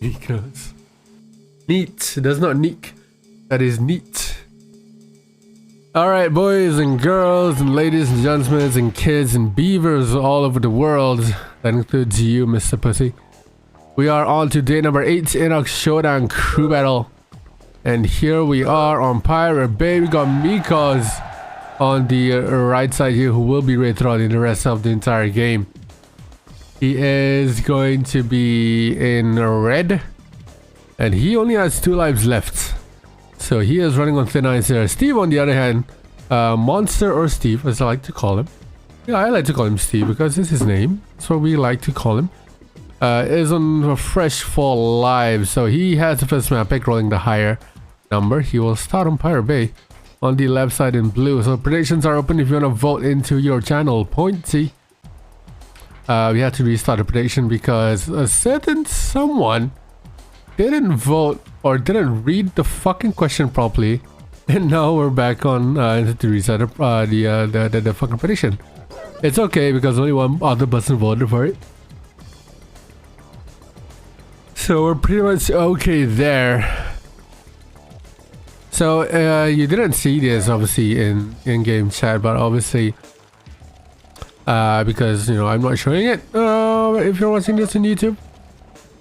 Mikoz. Neat. That's not neat. That is neat. Alright, boys and girls and ladies and gentlemen and kids and beavers all over the world. That includes you, Mr. Pussy. We are on to day number 8 in our Showdown crew battle. And here we are on Pirate Bay. We got Mikoz on the right side here, who will be raid throughout the rest of the entire game. He is going to be in red. And he only has 2 lives left. So he is running on thin ice here. Steve, on the other hand, Monster or Steve, as I like to call him. Yeah, I like to call him Steve because it's his name. That's what we like to call him. Is on a fresh 4 lives. So he has the first map pick, rolling the higher number. He will start on Pirate Bay on the left side in blue. So predictions are open if you want to vote into your channel. Pointy. We had to restart the prediction because a certain someone didn't vote or didn't read the fucking question properly, and now we're back on to reset the fucking prediction. It's okay because only one other person voted for it, so we're pretty much okay there. So you didn't see this obviously in game chat, but obviously because you know I'm not showing it if you're watching this on YouTube.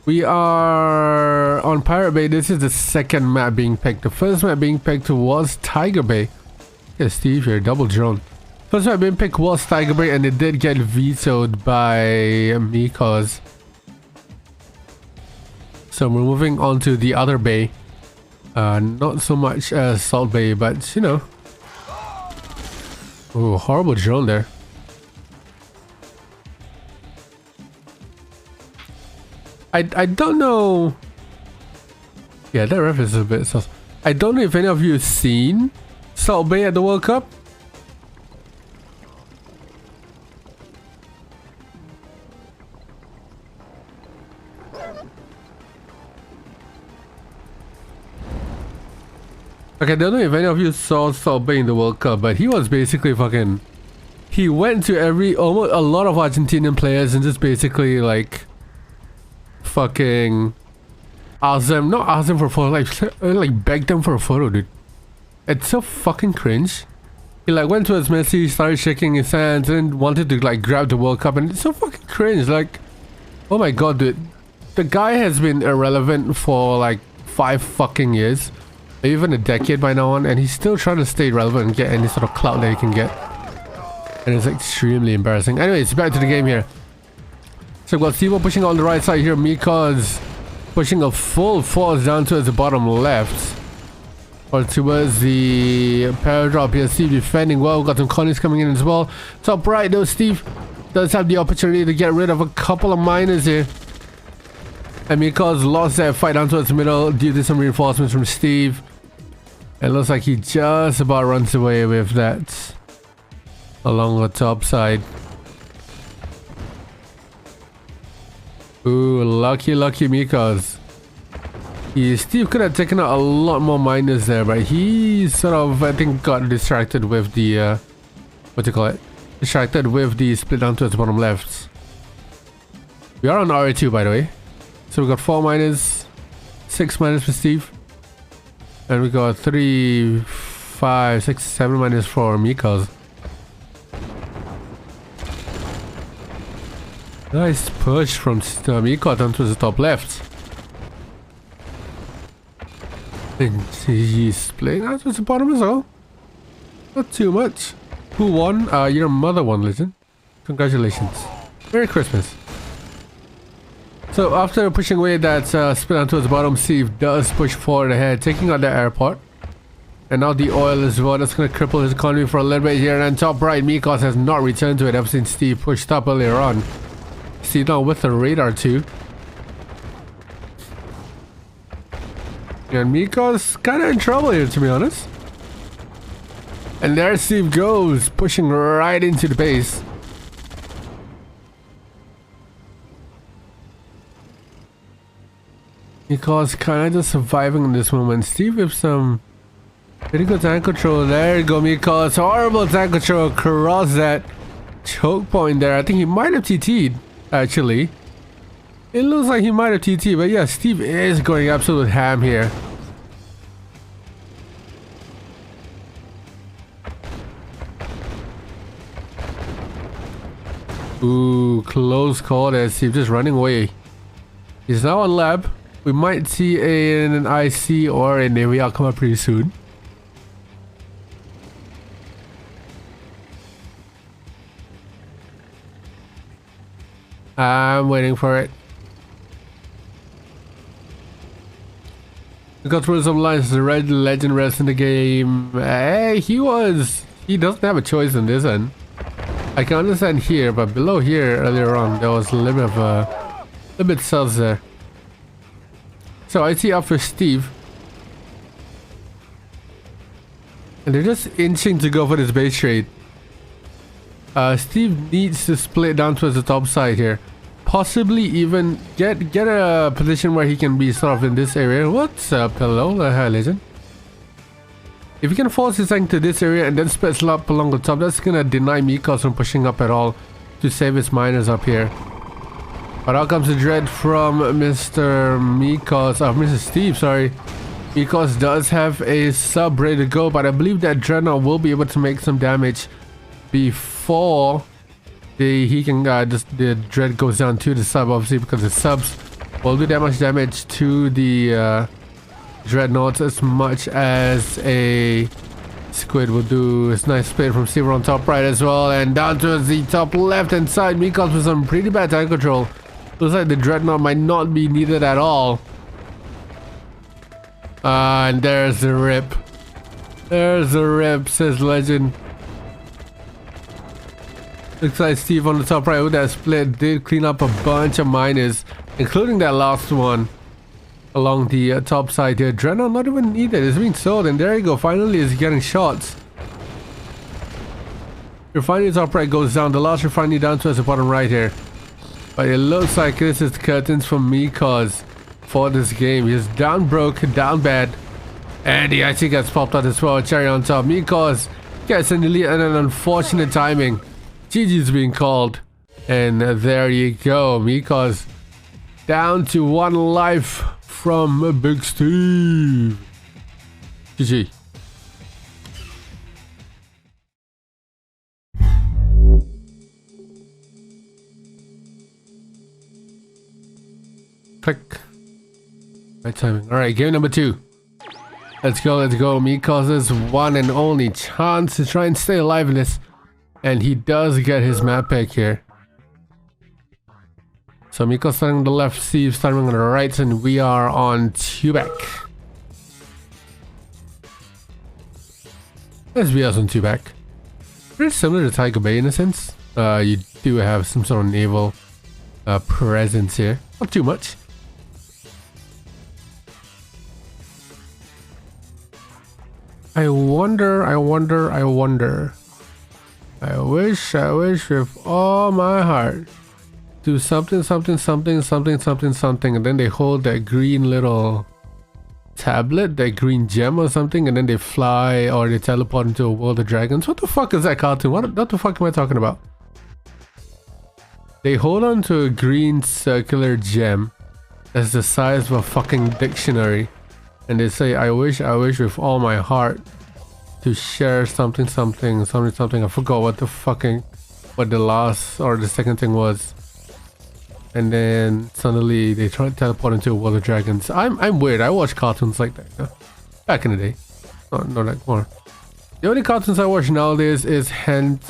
We are on Pirate Bay. This is the second map being picked. The first map being picked was Tiger Bay. Yeah, Steve here, double drone. First map being picked was Tiger Bay, and it did get vetoed by Mikoz. So we're moving on to the other bay. Not so much as Salt Bay, but you know. Oh, horrible drone there. I don't know. Yeah, that reference is a bit sus. I don't know if any of you have seen Salt Bay at the World Cup. Okay, I don't know if any of you saw Salt Bay in the World Cup, but he was basically fucking... He went to almost a lot of Argentinian players and just basically like... fucking ask them, not ask them for a photo, like beg them for a photo, dude. It's so fucking cringe. He like went towards Messi, started shaking his hands and wanted to like grab the World Cup, and it's so fucking cringe. Like, oh my god, dude, the guy has been irrelevant for like 5 fucking years, even a decade by now on, and he's still trying to stay relevant and get any sort of clout that he can get, and it's extremely embarrassing. Anyways, back to the game here. So we've got Steve pushing on the right side here. Mikoz pushing a full force down towards the bottom left. Or towards the paradrap here. Steve defending well. We've got some colonies coming in as well. Top right though, Steve does have the opportunity to get rid of a couple of miners here. And Mikoz lost that fight down towards the middle due to some reinforcements from Steve. It looks like he just about runs away with that along the top side. Ooh, lucky Mikoz. Steve could have taken out a lot more miners there, but he sort of, I think, got distracted with the, what do you call it? Distracted with the split down towards the bottom left. We are on RA2, by the way. So we got 4 miners, 6 miners for Steve. And we got 3, 5, 6, 7 miners for Mikoz. Nice push from Mikoz down to the top left. And he's playing out to the bottom as well. Not too much. Who won? Your mother won, legend. Congratulations. Merry Christmas. So after pushing away that spin down towards the bottom, Steve does push forward ahead, taking out the airport. And now the oil as well. That's going to cripple his economy for a little bit here. And top right, Mikoz has not returned to it ever since Steve pushed up earlier on. See now with the radar too. And Mikoz kind of in trouble here, to be honest. And there Steve goes, pushing right into the base. Mikoz kind of just surviving in this moment. Steve with some pretty good tank control. There you go, Mikoz. Horrible tank control across that choke point there. I think he might have TT'd. Actually, It looks like he might have TT, but yeah, Steve is going absolute ham here. Ooh, close call there. Steve just running away. He's now on lab. We might see an IC or an AVR come up pretty soon. I'm waiting for it. We got through some lines. The red legend rests in the game. Hey, he doesn't have a choice in this end. I can understand here, but below here earlier on there was a little bit cells there. So I see up for Steve. And they're just inching to go for this base trade. Steve needs to split down towards the top side here. Possibly even get a position where he can be sort of in this area. What's up? Hello, hi legend. If he can force his tank to this area and then spreads up along the top, that's gonna deny Mikoz from pushing up at all to save his miners up here. But out comes the dread from Mr. Mikoz, Mr. Steve, sorry. Mikoz does have a sub ready to go, but I believe that Dreadnought will be able to make some damage before the dread goes down to the sub, obviously, because the subs will do that much damage to the Dreadnoughts as much as a squid will do. It's nice split from Steve on top right as well, and down towards the top left hand side. Mikoz with some pretty bad tank control. Looks like the Dreadnought might not be needed at all. And there's the rip. There's the rip, says legend. Looks like Steve on the top right with that split did clean up a bunch of miners, including that last one along the top side here. Dreadnought not even needed. It's being sold, and there you go. Finally, is getting shots. Refinery top right goes down. The last refinery down towards the bottom right here. But it looks like this is curtains from Mikoz for this game. He's down broke, down bad, and he actually gets popped out as well. Cherry on top. Mikoz gets an elite and an unfortunate timing. GG's being called, and there you go. Mikoz down to 1 life from Big Steve. GG. Click. Right timing. Alright, game number 2. Let's go, let's go. Mikoz's one and only chance to try and stay alive in this. And he does get his map pick here. So Mikoz starting on the left, Steve starting on the right, and we are on 2-back. Let's be us on 2-back. Pretty similar to Tiger Bay in a sense. You do have some sort of naval presence here. Not too much. I wonder. I wish with all my heart. Do something, and then they hold that green little tablet, that green gem or something, and then they fly or they teleport into a world of dragons. What the fuck is that cartoon? What the fuck am I talking about? They hold on to a green circular gem that's the size of a fucking dictionary, and they say, I wish with all my heart to share something. I forgot what the last or the second thing was. And then suddenly they try to teleport into a world of dragons. I'm weird. I watch cartoons like that, you know? Back in the day. Not like more. The only cartoons I watch nowadays is shit.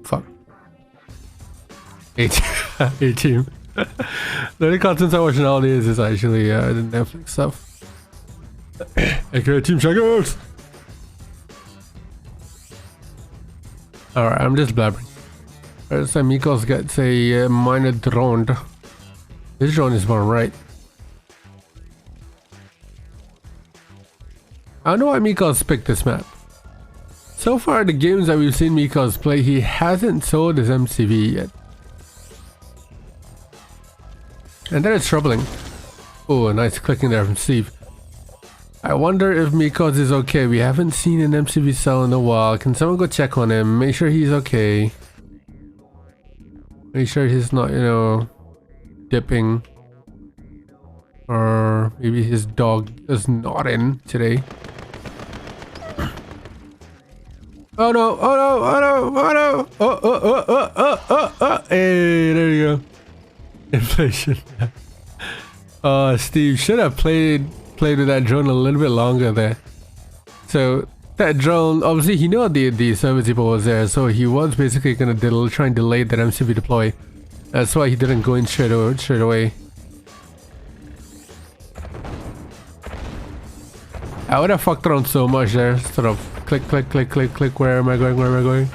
Fuck. A-Team. The only cartoons I watch nowadays is actually the Netflix stuff. AKA Team Shaggers! Alright, I'm just blabbering. First time Mikoz gets a minor drone. This drone is bottom right. I don't know why Mikoz picked this map. So far, the games that we've seen Mikoz play, he hasn't sold his MCV yet. And that is troubling. Oh, a nice clicking there from Steve. I wonder if Mikoz is okay. We haven't seen an MCV cell in a while. Can someone go check on him? Make sure he's okay. Make sure he's not, you know, dipping. Or maybe his dog is not in today. Oh no, oh no, oh no, oh no. Oh. Hey, there you go. Inflation. Steve should have played with that drone a little bit longer there. So that drone, obviously he knew the service depot was there, so he was basically gonna try and delay that MCV deploy. That's why he didn't go in straight away. I would have fucked around so much there. Sort of click. Where am I going?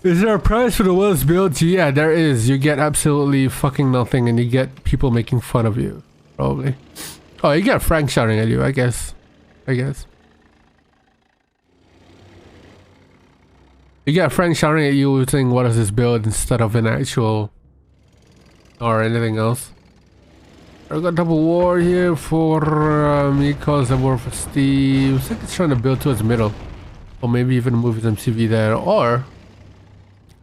Is there a price for the world's build? Yeah, there is. You get absolutely fucking nothing and you get people making fun of you. Probably. Oh, you get Frank shouting at you, I guess. You get Frank shouting at you saying, what is this build, instead of an actual or anything else. I got double war here for Mikoz, double war for Steve. I think it's trying to build towards the middle. Or maybe even move his MCV there. Or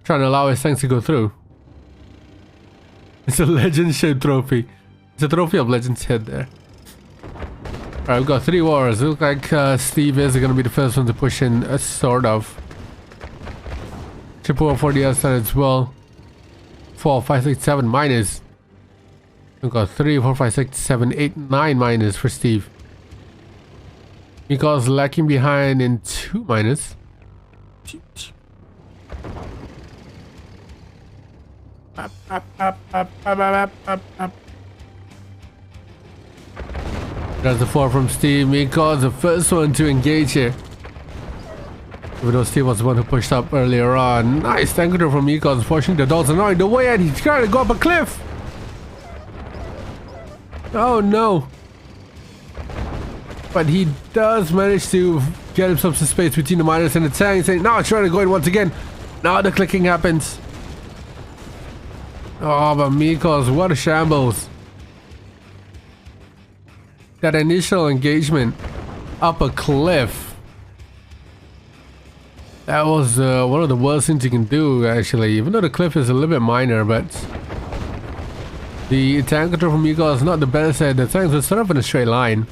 trying to allow his tanks to go through. It's a legend shaped trophy. It's a trophy of Legend's head there. Alright, we've got 3 wars. It looks like Steve is going to be the first one to push in, sort of. Triple war for the other side as well. 4, 5, 6, 7 minus. We've got 3, 4, 5, 6, 7, 8, 9 minus for Steve. Mikoz lacking behind in 2 minus. That's the 4 from Steve. Mikoz, the first one to engage here. Even though Steve was the one who pushed up earlier on. Nice tank control from Mikoz, forcing the dogs annoying the way, and he's trying to go up a cliff. Oh no. But he does manage to get himself some space between the miners and the tanks, and now trying to go in once again. Now the clicking happens. Oh, but Mikoz, what a shambles. That initial engagement up a cliff. That was one of the worst things you can do, actually. Even though the cliff is a little bit minor, but the tank control from Mikoz is not the best at the tanks were set up in a straight line.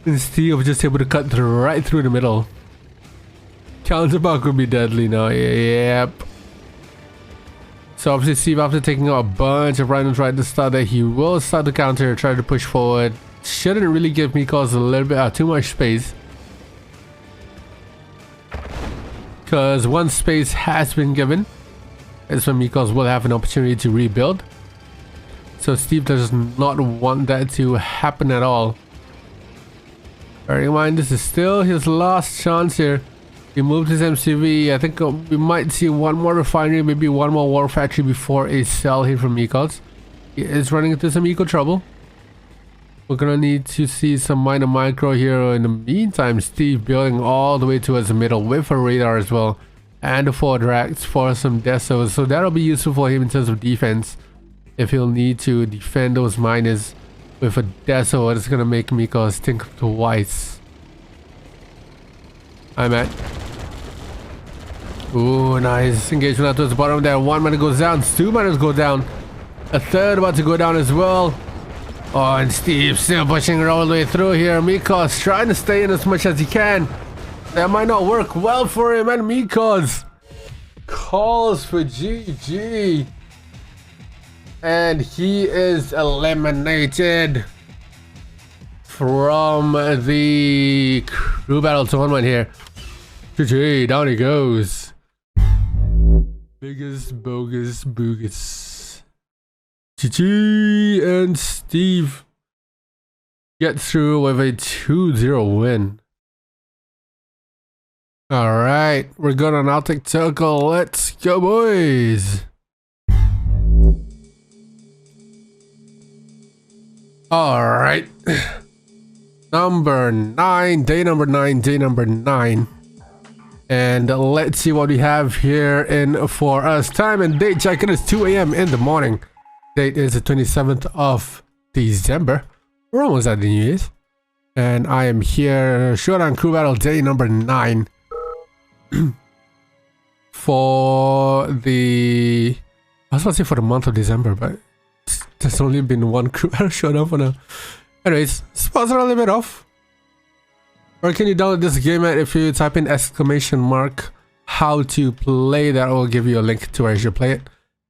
And Steve was just able to cut right through the middle. Counterbark would be deadly now. Yep. So obviously Steve, after taking out a bunch of randoms right at the start there, he will start the counter, try to push forward. Shouldn't really give Mikoz a little bit too much space. Because once space has been given, that's when Mikoz will have an opportunity to rebuild. So Steve does not want that to happen at all. Bearing in mind, this is still his last chance here. He moved his MCV. I think we might see one more refinery, maybe one more war factory before a cell here from Mikoz. He is running into some eco trouble. We're gonna need to see some minor micro here. In the meantime, Steve building all the way towards the middle with a radar as well. And the 4 racks for some desos. So that'll be useful for him in terms of defense. If he'll need to defend those miners with a deso, it's gonna make Mikoz think twice. I'm at. Ooh, nice engagement out towards the bottom there. 1 miner goes down, 2 miners go down. A 3rd about to go down as well. Oh, and Steve still pushing all the way through here. Mikoz trying to stay in as much as he can. That might not work well for him, and Mikoz calls for GG. And he is eliminated from the crew battle tournament here. GG, down he goes. Biggest bogus boogus. GG, and Steve gets through with a 2-0 win. Alright, we're good on Arctic Circle. Let's go, boys. Alright. Number 9, day number 9. And let's see what we have here in for us. Time and date check. It is 2 AM in the morning. Date is the 27th of December. We're almost at the New Year's. And I am here, Showdown Crew Battle Day number 9. For the... I was about to say for the month of December, but there's only been one Crew Battle Showdown for now. Anyways, spots are a little bit off. Or can you download this game at if you type in !, how to play, that will give you a link to where you should play it.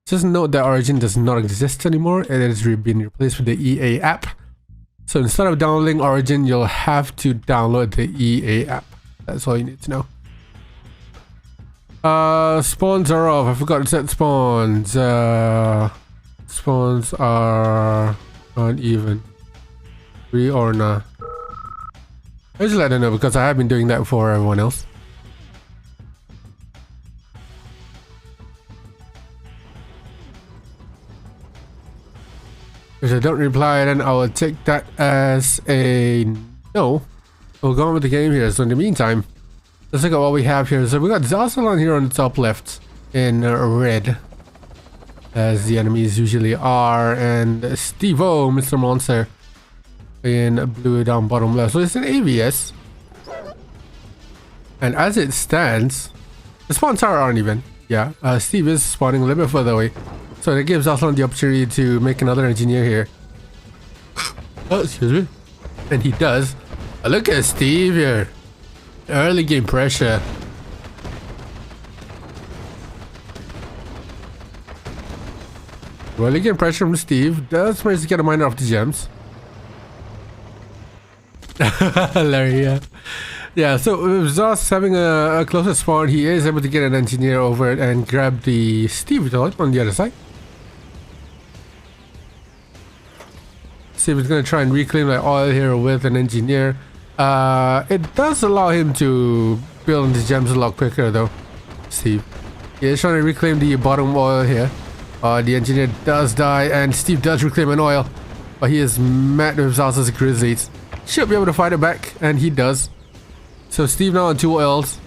Just note that Origin does not exist anymore. It has been replaced with the EA app. So instead of downloading Origin, you'll have to download the EA app. That's all you need to know. Spawns are off. I forgot to set spawns. Spawns are uneven. Free or not. I just let them know because I have been doing that for everyone else. If they don't reply, then I will take that as a no. We'll go on with the game here. So in the meantime, let's look at what we have here. So we got Zhasulan here on the top left in red, as the enemies usually are, and Steve-O, Mr. Monster, in blue down bottom left. So it's an AVS. And as it stands, the spawn tower aren't even. Yeah, Steve is spawning a little bit further away. So that gives Zhasulan the opportunity to make another engineer here. Oh, excuse me. And he does. Look at Steve here. Early game pressure. Early game pressure from Steve. Does manage to get a miner off the gems. Larry, yeah. Yeah, so with Zos having a closer spawn, he is able to get an engineer over it and grab the Steve on the other side. See if he's going to try and reclaim that oil here with an engineer. It does allow him to build the gems a lot quicker though, Steve. He is trying to reclaim the bottom oil here. The engineer does die and Steve does reclaim an oil. But he is met with Zos's grizzlies. Should be able to fight it back, and he does. So Steve now on 2 oils.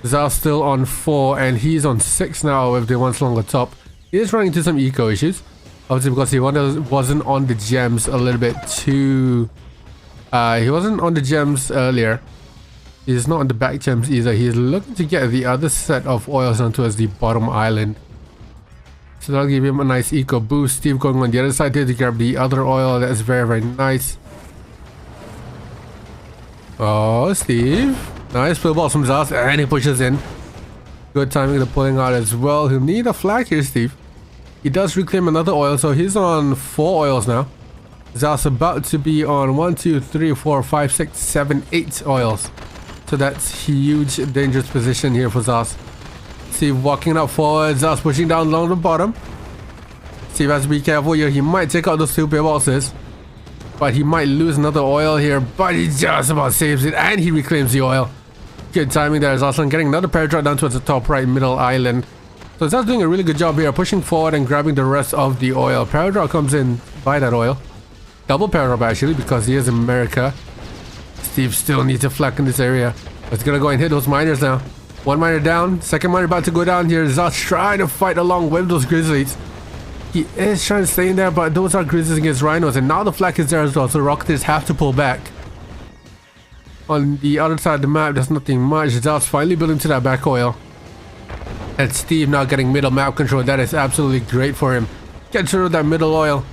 Zos still on 4, and he's on 6 now with the once longer top. He is running into some eco issues. Obviously because he wasn't on the gems a little bit too... he wasn't on the gems earlier. He's not on the back gems either. He's looking to get the other set of oils down towards the bottom island. So that'll give him a nice eco boost. Steve going on the other side here to grab the other oil. That's very, very nice. Oh, Steve. Nice fill balls from Zos, and he pushes in. Good timing to pulling out as well. He'll need a flag here, Steve. He does reclaim another oil, so he's on 4 oils now. Zos about to be on 1, 2, 3, 4, 5, 6, 7, 8 oils. So that's huge, dangerous position here for Zos. Steve walking up forward, Zos pushing down along the bottom. Steve has to be careful here. He might take out those 2 pay bosses. But he might lose another oil here, but he just about saves it, and he reclaims the oil. Good timing there. Zhasulan getting another paratrap down towards the top right middle island. So Zhasulan doing a really good job here, pushing forward and grabbing the rest of the oil. Paradraw comes in by that oil. Double paradraw actually, because he is in America. Steve still needs a flag in this area. He's gonna go and hit those miners now. 1 miner down, 2nd miner about to go down here. Zos trying to fight along with those grizzlies. He is trying to stay in there, but those are grizzlies against rhinos, and now the flag is there as well, so Rocketeers have to pull back. On the other side of the map, there's nothing much. Zos finally building to that back oil. And Steve now getting middle map control. That is absolutely great for him. Gets rid of that middle oil.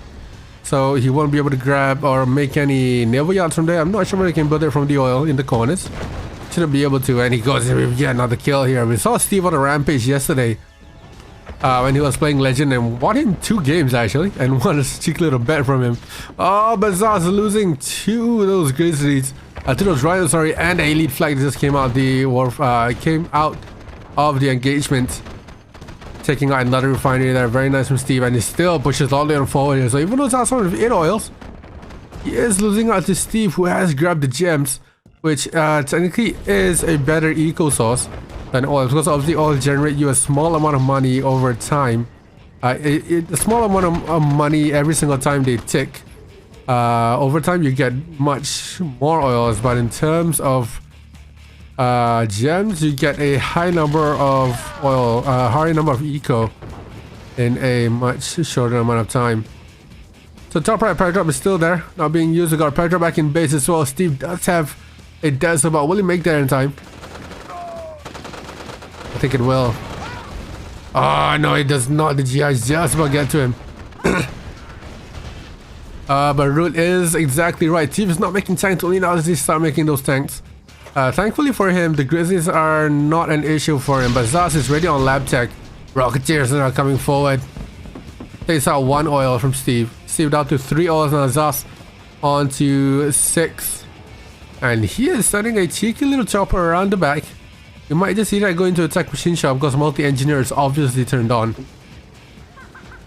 So he won't be able to grab or make any naval yards from there. I'm not sure whether he can build it from the oil in the corners. Shouldn't be able to, and he goes and yeah, another kill here. We saw Steve on a rampage yesterday. When he was playing Legend, and won him 2 games actually, and won a cheeky little bet from him. Oh, but Zos losing 2 of those grizzlies, to those rhinos, sorry, and the elite flag just came out the wharf, came out of the engagement, taking out another refinery there. Very nice from Steve, and he still pushes all the way on forward here. So even though Zos on 8 oils, he is losing out to Steve, who has grabbed the gems, which technically is a better eco source than oil, because obviously oil generate you a small amount of money over time. A small amount of money every single time they tick. Over time you get much more oils, but in terms of gems, you get a high number of oil, high number of eco. in a much shorter amount of time. So top right power drop is still there, not being used. We got power drop back in base as well. Steve does have a Dazzle, but will he make that in time? I think it will. Oh no, it does not. The GI is just about to get to him. But Root is exactly right. Steve is not making tanks, only now does he start making those tanks. Thankfully for him, the Grizzlies are not an issue for him, but Zas is ready on lab tech. Rocketeers are now coming forward. Takes out 1 oil from Steve. Steve down to 3 oils now. Zas on to 6. And he is setting a cheeky little chopper around the back. You might just see that go into attack machine shop because multi-engineer is obviously turned on.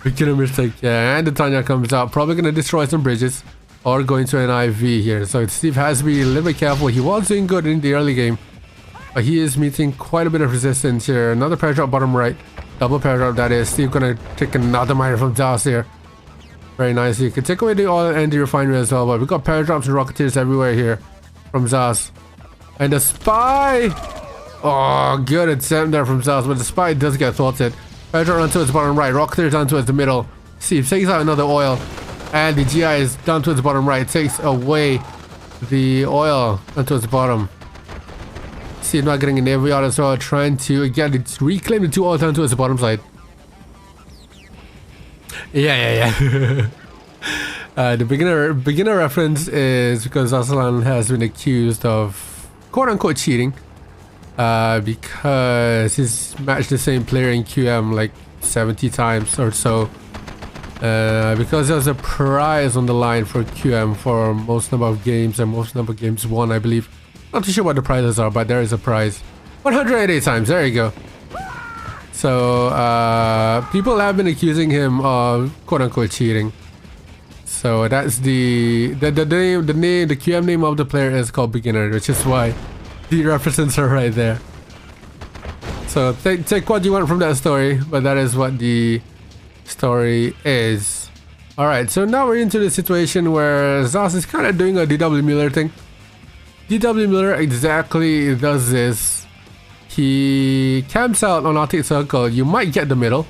Beginner mistake, yeah, and the Tanya comes out. Probably gonna destroy some bridges or go into an IV here. So Steve has to be a little bit careful. He was doing good in the early game, but he is meeting quite a bit of resistance here. Another power drop bottom right. Double power drop that is. Steve gonna take another miner from Zas here. Very nice. You can take away the oil and the refinery as well, but we got power drops and rocketeers everywhere here from Zas. And the spy! Oh, good attempt there from Zas, but the spy does get thwarted. Power drop down towards the bottom right. Rocketeers down towards the middle. Steve takes out another oil. And the GI is down towards the bottom right. Takes away the oil down towards the bottom. Steve not getting a naval yacht as well. Trying to again reclaim the 2 oil down towards the bottom side. Yeah. The beginner reference is because Zhasulan has been accused of quote-unquote cheating. Because he's matched the same player in QM like 70 times or so. Because there's a prize on the line for QM for most number of games and most number of games won, I believe. Not too sure what the prizes are, but there is a prize. 180 times, there you go. So people have been accusing him of quote-unquote cheating. So that's the QM name of the player is called Beginner, which is why the references are right there. So take what you want from that story, but that is what the story is. Alright, so now we're into the situation where Zas is kind of doing a DW Miller thing. DW Miller exactly does this. He camps out on Arctic Circle. You might get the middle,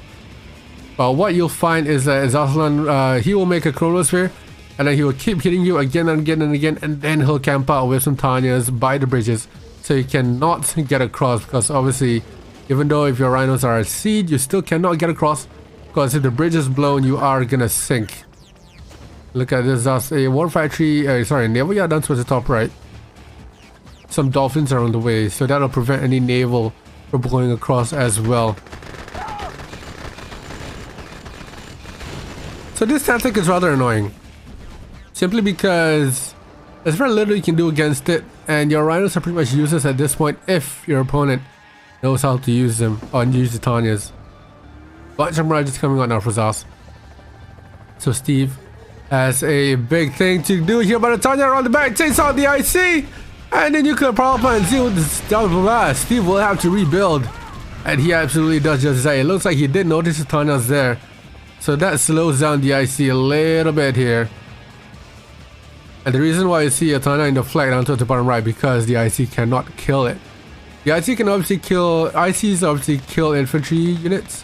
but what you'll find is that Zhasulan, he will make a chronosphere and then he will keep hitting you again and again and again, and then he'll camp out with some Tanyas by the bridges. So you cannot get across, because obviously, even though if your rhinos are at siege, you still cannot get across, because if the bridge is blown, you are gonna sink. Look at this, that's a war factory, naval yard down towards the top right. Some dolphins are on the way, so that'll prevent any naval from blowing across as well. So this tactic is rather annoying, simply because there's very little you can do against it, and your rhinos are pretty much useless at this point if your opponent knows how to use them or use the Tanyas. Bunch of mirages coming out now for Zas. So Steve has a big thing to do here, but the Tanya around the back takes out the IC and the nuclear power plant. Steve will have to rebuild, and he absolutely does just that. It looks like he did notice the Tanya's there, so that slows down the IC a little bit here. And the reason why you see a Tanya in the flag down to the bottom right, because the IC cannot kill it. The IC can obviously kill, ICs obviously kill infantry units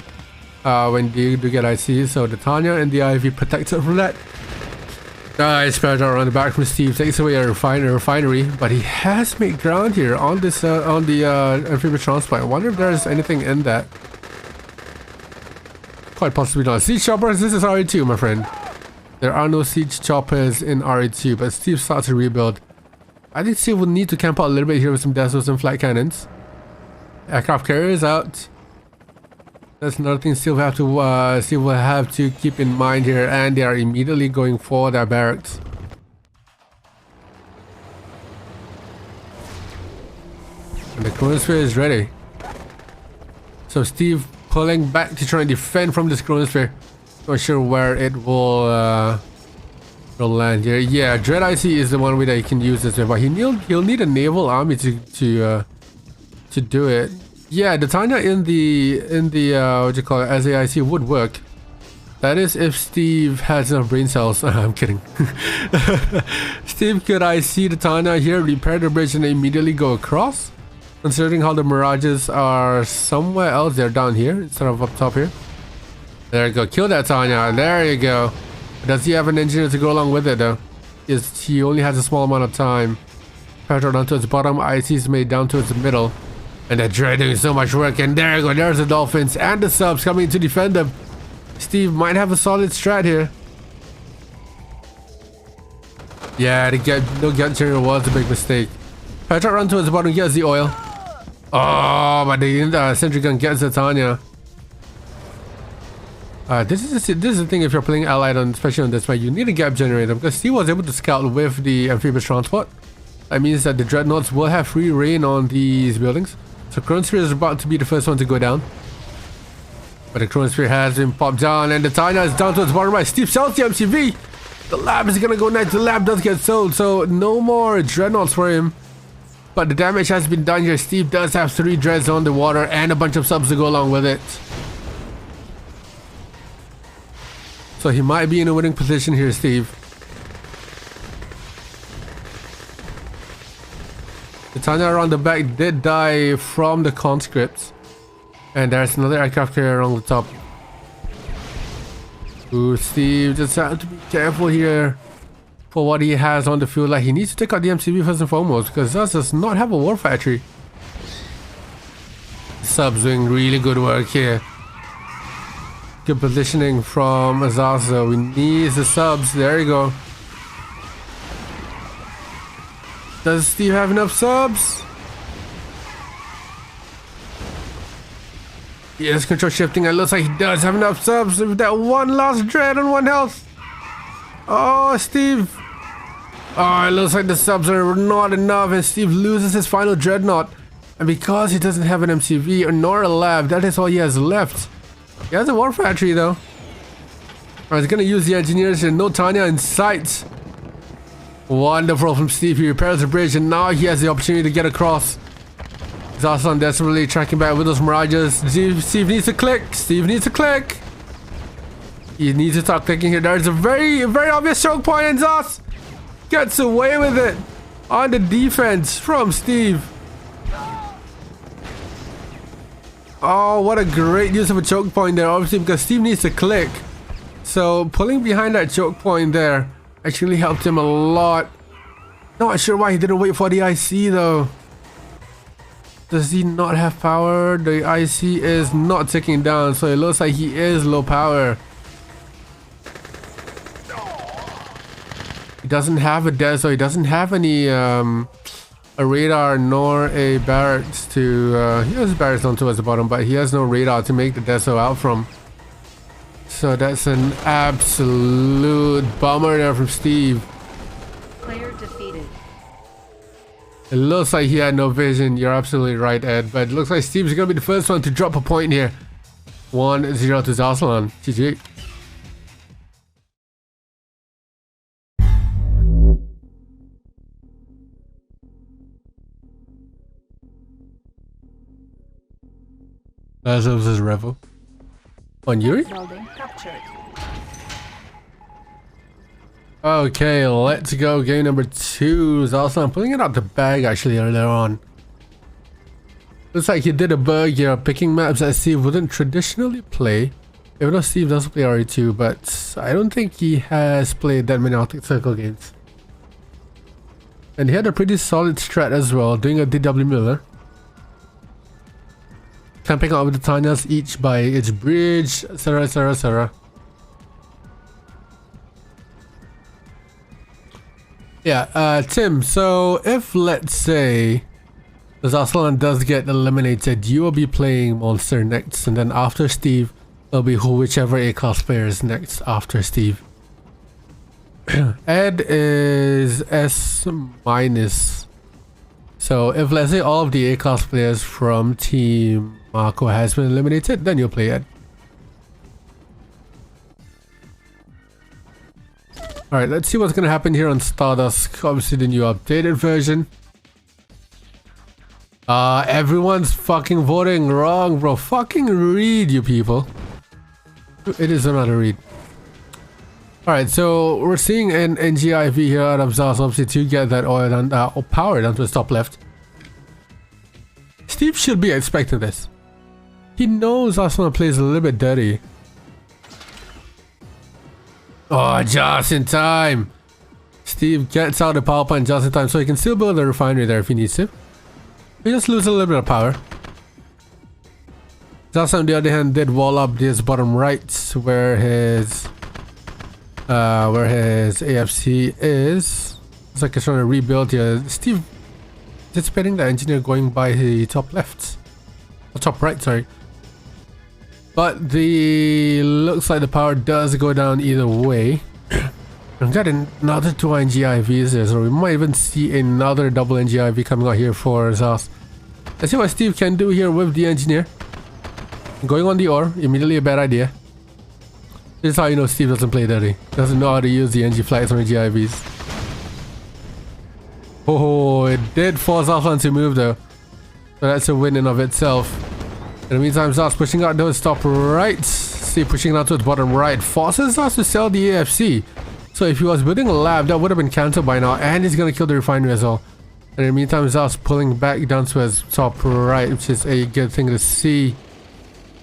when you do get ICs, so the Tanya and the IV protects it from that. Nice power around the back from Steve, takes away a refinery, but he has made ground here on this on the amphibious transplant. I wonder if there's anything in that. Quite possibly not. Siege choppers, this is RE2, my friend. There are no siege choppers in RE2, but Steve starts to rebuild. I think Steve will need to camp out a little bit here with some Dazzles and flight cannons. Aircraft carriers out. That's another thing Steve will have to keep in mind here, and they are immediately going for their barracks. And the chronosphere is ready. So Steve pulling back to try and defend from this chronosphere. Not sure where it will land here. Yeah, Dread IC is the one way that he can use this with, but he'll need a naval army to do it. Yeah, the Tanya in the what you call it, SAIC would work. That is if Steve has enough brain cells. I'm kidding. Steve could IC the Tanya here, repair the bridge, and immediately go across. Considering how the mirages are somewhere else, they're down here instead of up top here. There you go. Kill that Tanya. There you go. Does he have an engineer to go along with it though? Yes, he only has a small amount of time. Pressure down to its bottom. IC is made down to its middle. And the Dread doing so much work. And there you go. There's the Dolphins and the subs coming to defend them. Steve might have a solid strat here. Yeah, no get generator was a big mistake. Pressure run to its bottom. Gets the oil. Oh, but the sentry gun gets the Tanya. This is the thing if you're playing allied on, especially on this map, you need a gap generator because Steve was able to scout with the amphibious transport. That means that the dreadnoughts will have free reign on these buildings. So Chronosphere is about to be the first one to go down. But the Chronosphere has been popped down and the Tanya is down to its bottom right. Steve sells the MCV. The lab is gonna go next. The lab does get sold, so no more dreadnoughts for him. But the damage has been done here. Steve does have 3 dreads on the water and a bunch of subs to go along with it. So he might be in a winning position here, Steve. The Tanya around the back did die from the conscripts. And there's another aircraft carrier on the top. Ooh, Steve just have to be careful here for what he has on the field. Like, he needs to take out the MCV first and foremost because Zhas does not have a war factory. Subs doing really good work here. Good positioning from Zhas. We need the subs. There you go. Does Steve have enough subs? Yes, control shifting. It looks like he does have enough subs with that one last dread on 1 health. Oh, Steve. Oh, it looks like the subs are not enough and Steve loses his final dreadnought. And because he doesn't have an MCV or nor a lab, that is all he has left. He has a war factory though. Alright, he's gonna use the engineers here. No Tanya in sight. Wonderful from Steve. He repairs the bridge and now he has the opportunity to get across. Zhasulan desperately tracking back with those mirages. Steve needs to click. Steve needs to click. He needs to start clicking here. There's a very obvious choke point and Zhas gets away with it on the defense from Steve. Oh, what a great use of a choke point there, obviously because Steve needs to click. So pulling behind that choke point there actually helped him a lot. Not sure why he didn't wait for the IC though. Does he not have power? The IC is not ticking down, so it looks like he is low power. He doesn't have a deso, he doesn't have any a radar nor a barracks to he has barracks down towards the bottom, but he has no radar to make the deso out from. So that's an absolute bummer there from Steve. Player defeated. It looks like he had no vision. You're absolutely right, Ed, but it looks like Steve's gonna be the first one to drop a point here. 1-0 to Zhasulan. GG. That was his revel. On Yuri? Building captured. Okay, let's go. Game number 2. Zhasulan pulling it out the bag actually earlier on. Looks like he did a bug here, picking maps that Steve wouldn't traditionally play. Even though Steve does play RE2, but I don't think he has played that many Arctic Circle games. And he had a pretty solid strat as well, doing a DW Miller. Camping out with the Tanyas each by its bridge, etc, etc, etc. Yeah, Tim, so if let's say the Zhasulan does get eliminated, you will be playing Monster next, and then after Steve, it'll be whichever A-class player is next after Steve. Ed is S-. So if let's say all of the A-class players from Team Marko has been eliminated, then you'll play Ed. Alright, let's see what's gonna happen here on Stardust. Obviously the new updated version. Everyone's fucking voting wrong, bro. Fucking read, you people. It is not a read. Alright, so we're seeing an NGIV here out of Zhas, obviously to get that oil and power down to the top left. Steve should be expecting this. He knows Zhasulan plays a little bit dirty. Oh, just in time. Steve gets out the power plant just in time, so he can still build a refinery there if he needs to. He just loses a little bit of power. Zhasulan, on the other hand, did wall up this bottom right where his AFC is. It's like he's trying to rebuild here. Steve anticipating the engineer going by the top left. Or top right, sorry. But the looks like the power does go down either way. We've got another 2 NGIVs there, so we might even see another double NGIV coming out here for Zas. Let's see what Steve can do here with the engineer. Going on the ore, immediately a bad idea. This is how you know Steve doesn't play dirty. Doesn't know how to use the NG flags on NGIVs. Oh, it did force Zhasulan to move though. So that's a win in of itself. In the meantime, Zas pushing out those top right. Steve pushing out towards bottom right. Forces Zas to sell the AFC. So if he was building a lab, that would have been cancelled by now. And he's going to kill the refinery as well. And in the meantime, Zas pulling back down towards top right, which is a good thing to see.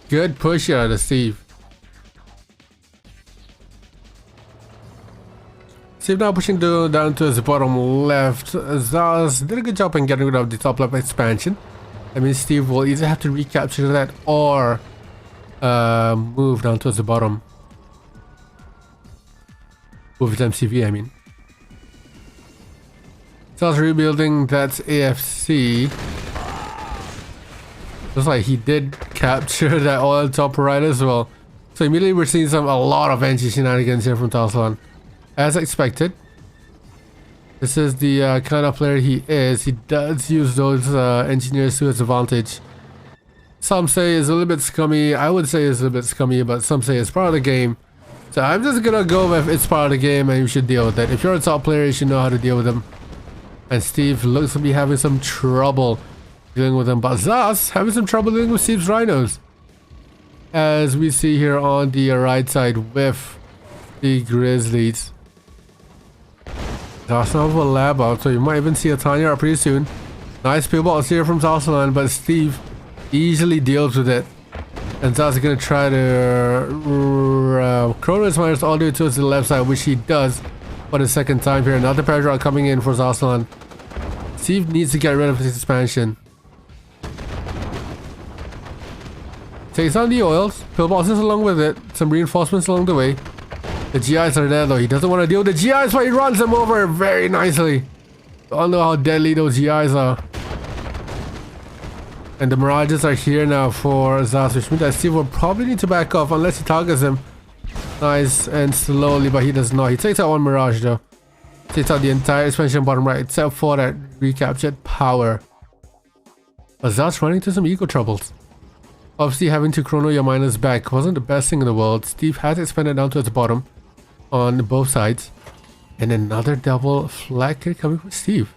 Good push here to Steve. Steve now pushing down to his bottom left. Zas did a good job in getting rid of the top left expansion. I mean, Steve will either have to recapture that or move down towards the bottom. With his MCV, I mean. Zas rebuilding that AFC. Looks like he did capture that oil top right as well. So immediately we're seeing a lot of NG shenanigans here from Zhasulan. As expected. This is the kind of player he is. He does use those engineers to his advantage. Some say it's a little bit scummy. I would say it's a little bit scummy, but some say it's part of the game. So I'm just gonna go with it's part of the game and you should deal with it. If you're a top player, you should know how to deal with them. And Steve looks to be having some trouble dealing with them. But Zas having some trouble dealing with Steve's rhinos. As we see here on the right side with the Grizzlies. Zhasulan have a lab out, so you might even see a Tanya out pretty soon. Nice pillbox here from Zhasulan, but Steve easily deals with it. And Zas is going to try to chrono his miners all the way towards the left side, which he does for the second time here. Another pressure coming in for Zhasulan. Steve needs to get rid of his expansion. Takes on the oils, pillboxes along with it, some reinforcements along the way. The GIs are there though, he doesn't want to deal with the GIs, but he runs them over very nicely. We all know how deadly those GIs are. And the Mirages are here now for Zas, which means that Steve will probably need to back off unless he targets him. Nice and slowly, but he does not. He takes out one Mirage though. Takes out the entire expansion bottom right, except for that recaptured power. But Zas running into some eco troubles. Obviously having to chrono your miners back wasn't the best thing in the world. Steve has expanded down to the bottom on both sides. And another double flag kick coming from Steve.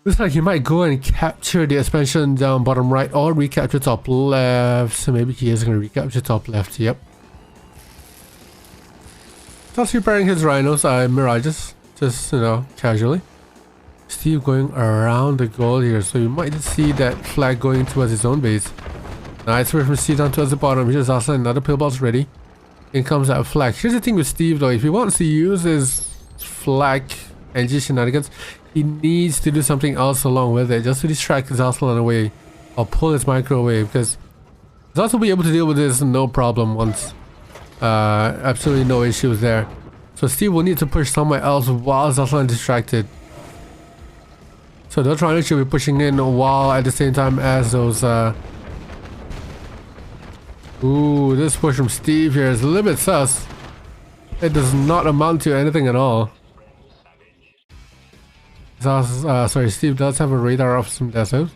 Looks like he might go and capture the expansion down bottom right or recapture top left. So maybe he is going to recapture top left, yep. Starts repairing his rhinos, Mirages, just, you know, casually. Steve going around the goal here, so you might see that flag going towards his own base. Nice way from Steve down towards the bottom. Here's also another pillbox ready. In comes that flag. Here's the thing with Steve though, if he wants to use his flag and just shenanigans, he needs to do something else along with it, just to distract Zhasulan away or pull his micro away, because Zhasulan will be able to deal with this no problem once. Absolutely no issues there. So Steve will need to push somewhere else while Zhasulan is distracted. So they're trying to be pushing in while at the same time as those ooh, this push from Steve here is a little bit sus. It does not amount to anything at all. Sorry, Steve does have a radar of some deserts.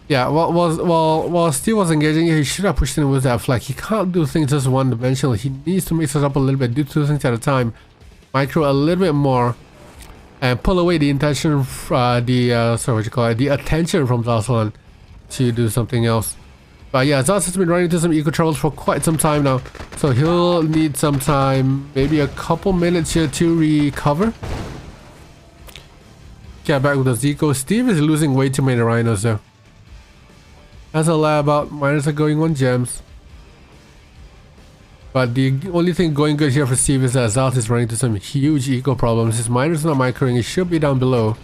Yeah, while Steve was engaging, he should have pushed in with that flag. He can't do things just one dimensional. He needs to mix it up a little bit, do two things at a time. Micro a little bit more. And pull away the intention, the attention from Zhasulan to do something else. But yeah, Zhasulan has been running into some eco troubles for quite some time now. So he'll need some time, maybe a couple minutes here to recover. Get back with the Zico. Steve is losing way too many rhinos though. As a lab out, miners are going on gems. But the only thing going good here for Steve is that Zalt is running into some huge eco problems. His miner's not microing. It should be down below.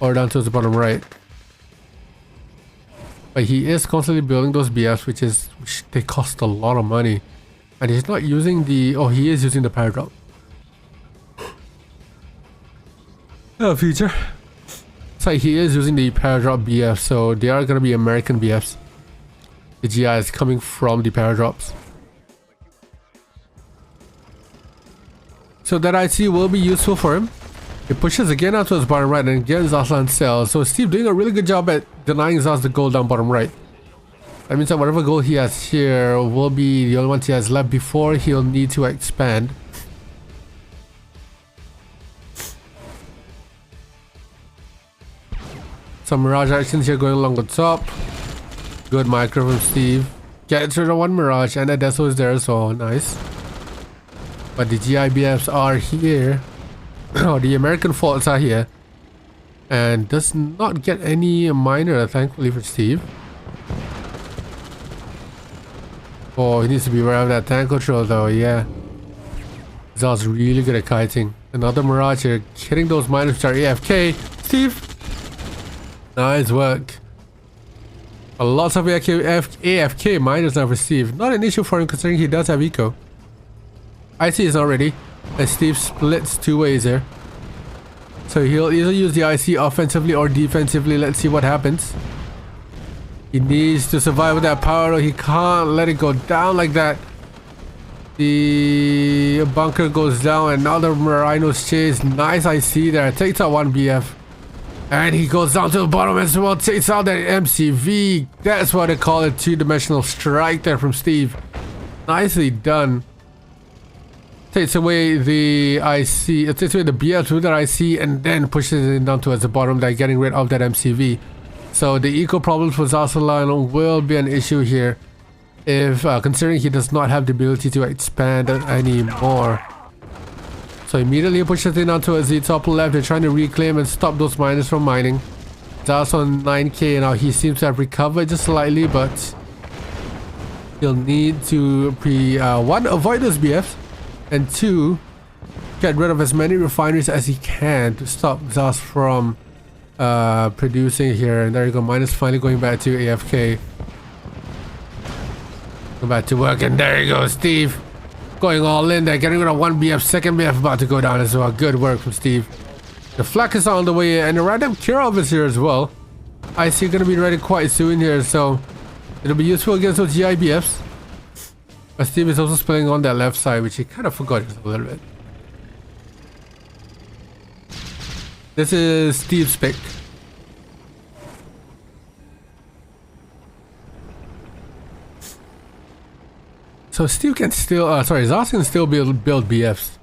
Or down towards the bottom right. But he is constantly building those BFs, which they cost a lot of money. And he's not using the... Oh, he is using the Paradrop. Oh, future. It's like he is using the Paradrop BF, so they are going to be American BFs. The GI is coming from the Paradrops. So that IC will be useful for him. It pushes again out towards bottom right and again Zhasulan sells. So Steve doing a really good job at denying Zhas the goal down bottom right. That means that whatever goal he has here will be the only ones he has left before he'll need to expand. Some Mirage actions here going along the top. Good micro from Steve. Gets rid of one Mirage and Adesso is there, so nice. But the GIBFs are here. Oh, the American faults are here. And does not get any miner, thankfully for Steve. Oh, he needs to be aware of that tank control though, yeah. Zal's really good at kiting. Another Mirage here, hitting those miners which are AFK. Steve! Nice work. Lots of AFK miners now for Steve. Not an issue for him considering he does have eco. IC is not ready. And Steve splits two ways here. So he'll either use the IC offensively or defensively. Let's see what happens. He needs to survive with that power. He can't let it go down like that. The bunker goes down. Another Rhino's chase. Nice IC there. Takes out one BF. And he goes down to the bottom as well. Takes out that MCV. That's what they call a two-dimensional strike there from Steve. Nicely done. Takes away the IC. It takes away the BF through that IC and then pushes it down towards the bottom there, getting rid of that MCV. So the eco problems for Zhasulan will be an issue here, if considering he does not have the ability to expand anymore. So immediately he pushes it down towards the top left. They're trying to reclaim and stop those miners from mining. Zhas on 9k now. He seems to have recovered just slightly, but he'll need to one, avoid those BFs, and two, get rid of as many refineries as he can to stop Zhas from producing here. And there you go, minus finally going back to AFK. Go back to work, and there you go, Steve. Going all in there, getting rid of one BF, second BF about to go down as well. Good work from Steve. The flak is on the way, and the random Kirov is here as well. I see gonna be ready quite soon here, so it'll be useful against those GIBFs. But Steve is also spilling on that left side, which he kind of forgot just a little bit. This is Steve's pick. So Steve can still, Zhas can still build BFs.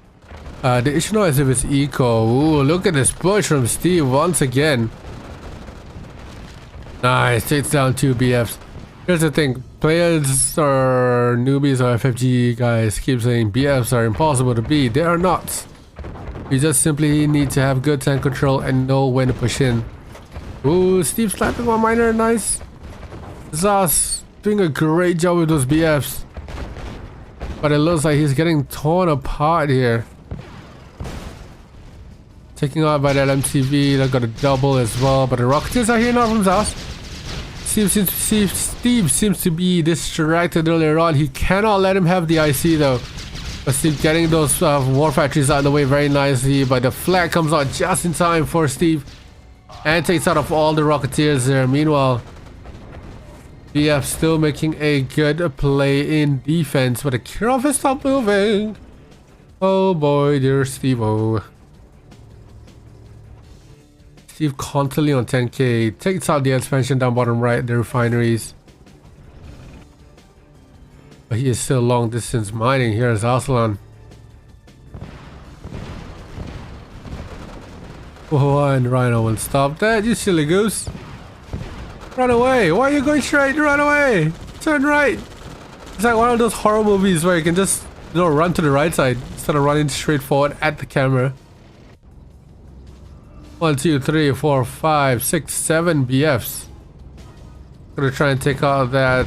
The issue now is if it's eco. Ooh, look at this push from Steve once again. Nice, takes down two BFs. Here's the thing, players or newbies or FFG guys keep saying BFs are impossible to beat. They are not. You just simply need to have good tank control and know when to push in. Ooh, Steve slapping one miner, nice. Zhas doing a great job with those BFs. But it looks like he's getting torn apart here. Taking out by that MTV, that got a double as well. But the Rocketeers are here now from Zhas. Steve seems to be distracted earlier on. He cannot let him have the IC though. But Steve getting those war factories out of the way very nicely. But the flag comes out just in time for Steve. And takes out of all the Rocketeers there. Meanwhile, BF still making a good play in defense, but the Kirov has stopped moving. Oh boy, dear Steve-o. Steve constantly on 10k. Takes out the expansion down bottom right, the refineries. But he is still long distance mining. Here's Zhasulan. One Rhino will stop that, you silly goose. Run away! Why are you going straight? Run away! Turn right! It's like one of those horror movies where you can just, run to the right side instead of running straight forward at the camera. 1, 2, 3, 4, 5, 6, 7 BFs. Gonna try and take out that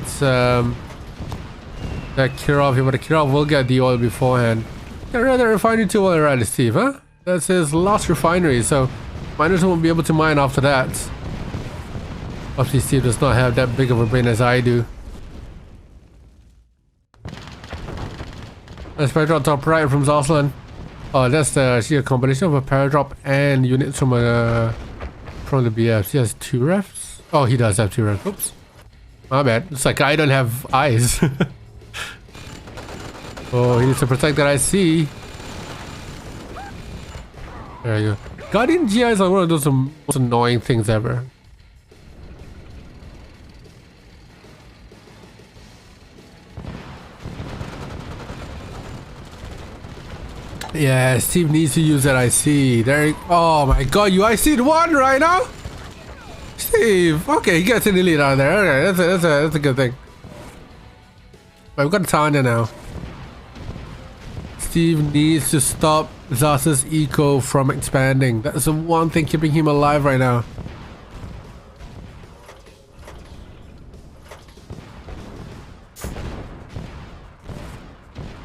That Kirov here, but the Kirov will get the oil beforehand. Get rid of the refinery too while they're at it, Steve, huh? That's his last refinery, so miners won't be able to mine after that. Obviously, Steve does not have that big of a brain as I do. That's Paradrop top right from Zhasulan. Oh, that's actually a combination of a Paradrop and units from the BFs. He has 2 refs? Oh, he does have 2 refs. Oops. My bad. It's like I don't have eyes. Oh, he needs to protect that IC. There you go. Guardian GI is like one of those most annoying things ever. Yeah, Steve needs to use that IC. There. Oh my god, you IC'd 1 right now? Steve. Okay, he gets an elite out of there. Okay, that's a good thing. But we've got Tanya now. Steve needs to stop Zhas's eco from expanding. That's the one thing keeping him alive right now.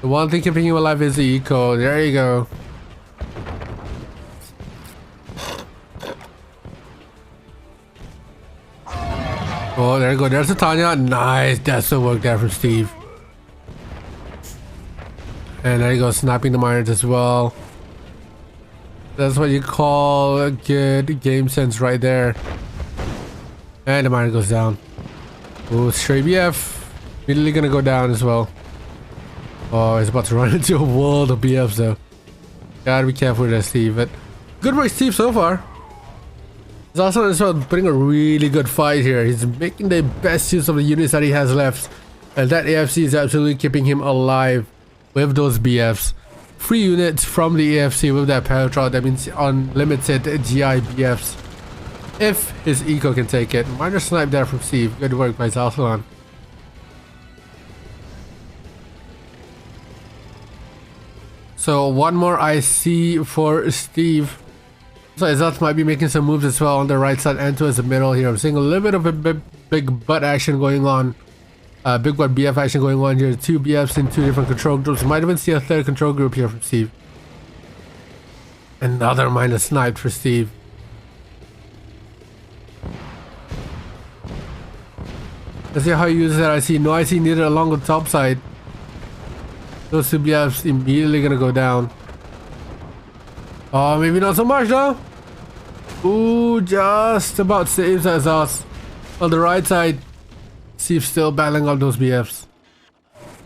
The one thing keeping him alive is the eco. There you go. Oh, there you go. There's the Tanya. Nice. That's the work there from Steve. And there you go. Snapping the miners as well. That's what you call a good game sense right there. And the miner goes down. Oh, stray BF. Immediately gonna go down as well. Oh, he's about to run into a world of BFs though. Gotta be careful with that, Steve. But good work, Steve, so far. He's also putting a really good fight here. He's making the best use of the units that he has left. And that AFC is absolutely keeping him alive with those BFs. 3 units from the AFC with that Paradrop. That means unlimited GI BFs. If his eco can take it. Minor snipe there from Steve. Good work by Zhasulan. So 1 more IC for Steve. So Zhas might be making some moves as well on the right side and towards the middle here. I'm seeing a little bit of a big butt action going on. Big butt BF action going on here. 2 BFs in 2 different control groups. Might even see a 3rd control group here from Steve. Another minor sniped for Steve. Let's see how he uses that IC. No IC needed along the top side. Those 2 BFs immediately gonna go down. Oh, maybe not so much though. Ooh, just about saves that Zhas. On the right side, Steve still battling up those BFs.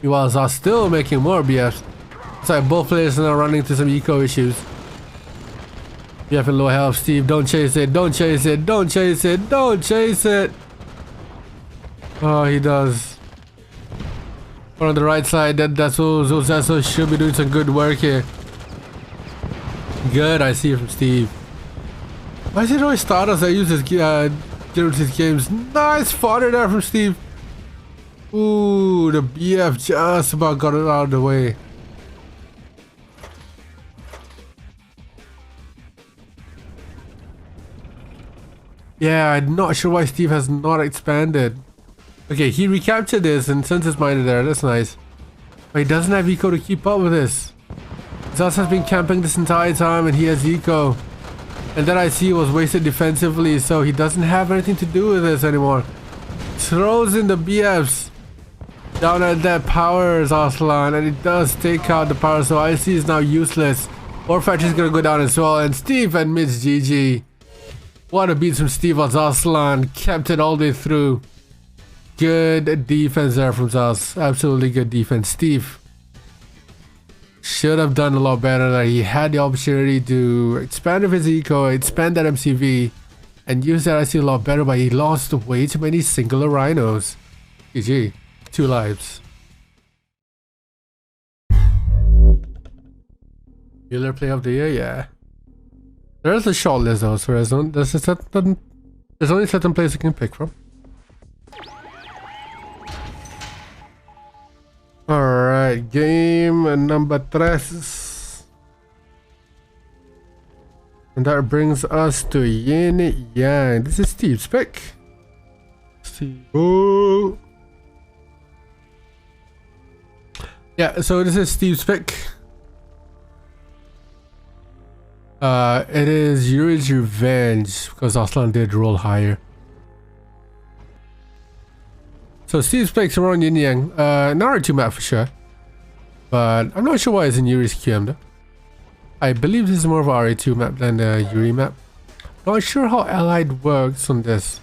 Meanwhile, Zhas still making more BFs. It's like both players are now running into some eco issues. BF in low health. Steve, don't chase it, don't chase it, don't chase it, don't chase it. Oh, he does. On the right side, that's should be doing some good work here. Good, I see it from Steve. Why is it always starters that use his games? Nice fodder there from Steve. Ooh, the BF just about got it out of the way. Yeah, I'm not sure why Steve has not expanded. Okay, he recaptured this and sent his miner there. That's nice. But he doesn't have eco to keep up with this. Zhas has been camping this entire time and he has eco. And that IC was wasted defensively, so he doesn't have anything to do with this anymore. Throws in the BFs down at that power Zhasulan, and it does take out the power, so IC is now useless. War Factory is gonna go down as well, and Steve admits GG. What a beat from Steve on Zhasulan. Kept it all the way through. Good defense there from Zhas. Absolutely good defense. Steve should have done a lot better there. He had the opportunity to expand his eco, expand that MCV, and use that IC a lot better, but he lost way too many singular rhinos. GG. 2 lives. Healer play of the year? Yeah. There's a short list though, so there's only certain players you can pick from. Alright, game number 3. And that brings us to Yin Yang. This is Steve's pick. Steve. Oh. Yeah, so this is Steve's pick. It is Yuri's Revenge because Zhasulan did roll higher. So Steve's pick's around Yin Yang. Naruto map for sure. But I'm not sure why it's in Yuri's QM though. I believe this is more of a RA2 map than the Yuri map. Not sure how Allied works on this.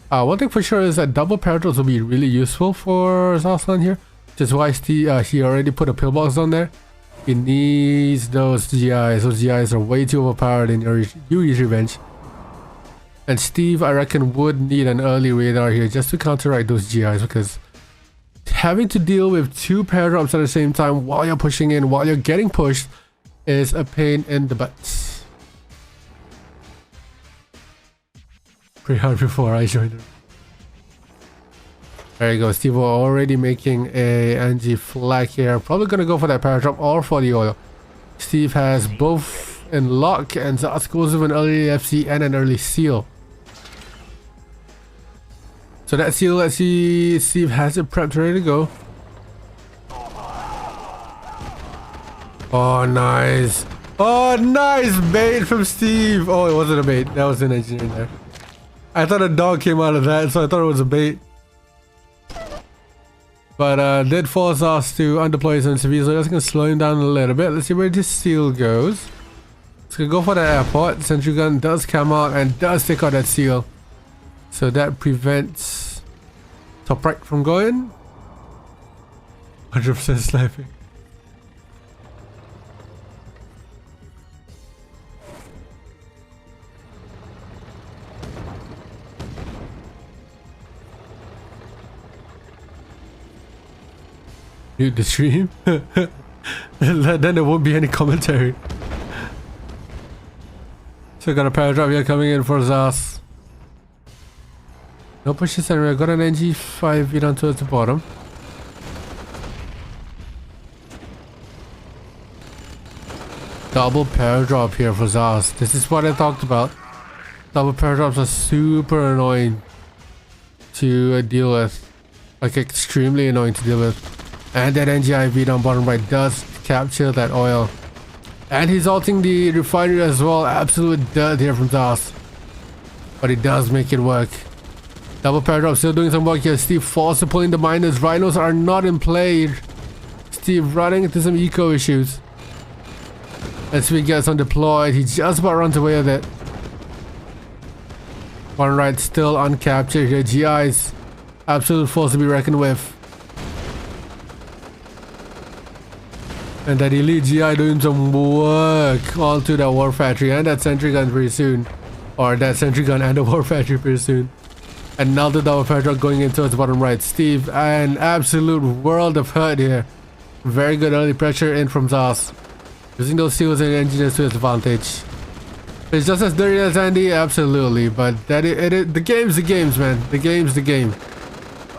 One thing for sure is that double paratrops will be really useful for Zhasulan here. Which is why he already put a pillbox on there. He needs those GIs. Those GIs are way too overpowered in Yuri's Revenge. And Steve, I reckon, would need an early radar here just to counteract those GIs, because having to deal with two paradrops at the same time while you're pushing in, while you're getting pushed, is a pain in the butt. Pretty hard before I joined him. There you go, Steve already making a NG flag here. Probably gonna go for that paradrop or for the oil. Steve has both in lock, and Zas goes with an early FC and an early seal. So that seal, let's see, Steve has it prepped, ready to go. Oh, nice. Oh, nice bait from Steve. Oh, it wasn't a bait. That was an engineer there. I thought a dog came out of that, so I thought it was a bait. But did force us to undeploy some civilians, so that's going to slow him down a little bit. Let's see where this seal goes. It's going to go for the airport. Sentry gun does come out and does take out that seal. So that prevents top right from going. 100% sniping. Mute the stream. Then there won't be any commentary. So got a paradrop here coming in for Zas. No pushes anywhere. Got an NG5 down towards the bottom. Double paradrop here for Zas. This is what I talked about. Double paradrops are super annoying to deal with. Like extremely annoying to deal with. And that NGIV down bottom right does capture that oil. And he's ulting the refinery as well. Absolute dirt here from Zas. But he does make it work. Double paradrop still doing some work here. Steve falls to pulling the miners. Rhinos are not in play. Steve running into some eco issues. As we gets undeployed, he just about runs away with it. One right still uncaptured here. GI's absolute force to be reckoned with. And that elite GI doing some work all to that war factory and that sentry gun pretty soon. Or that sentry gun and the war factory pretty soon. Another double paradrop going in towards the bottom right. Steve, an absolute world of hurt here. Very good early pressure in from Zas. Using those seals and engineers to his advantage. It's just as dirty as Andy, absolutely. But the game's the games, man. The game's the game.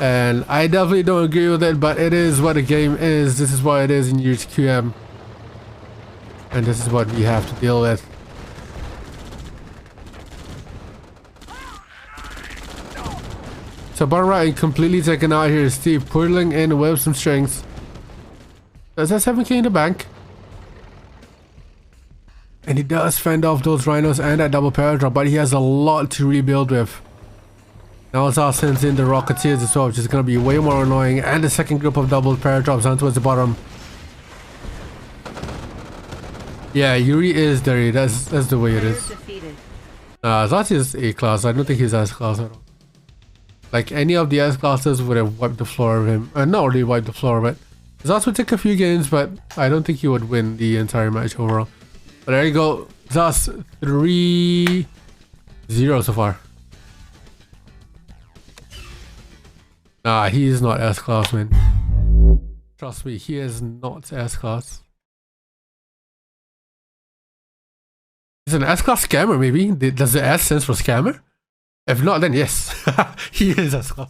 And I definitely don't agree with it, but it is what a game is. This is what it is in Yuri's QM. And this is what we have to deal with. So bottom right completely taken out here. Steve pulling in with some strings. Does that 7k in the bank? And he does fend off those rhinos and that double paradrop, but he has a lot to rebuild with. Now Zas sends in the Rocketeers as well, which is going to be way more annoying. And the second group of double paradrops down towards the bottom. Yeah, Yuri is dirty. That's the way it is. Zas is A-class. I don't think he's S-class at all. Like any of the S-classes would have wiped the floor of him. Not really wiped the floor, but Zas would take a few games, but I don't think he would win the entire match overall. But there you go. Zas 3-0 so far. Nah, he is not S-class, man. Trust me, he is not S-class. He's an S-class scammer, maybe? Does the S stand for scammer? If not, then yes. He is S-class.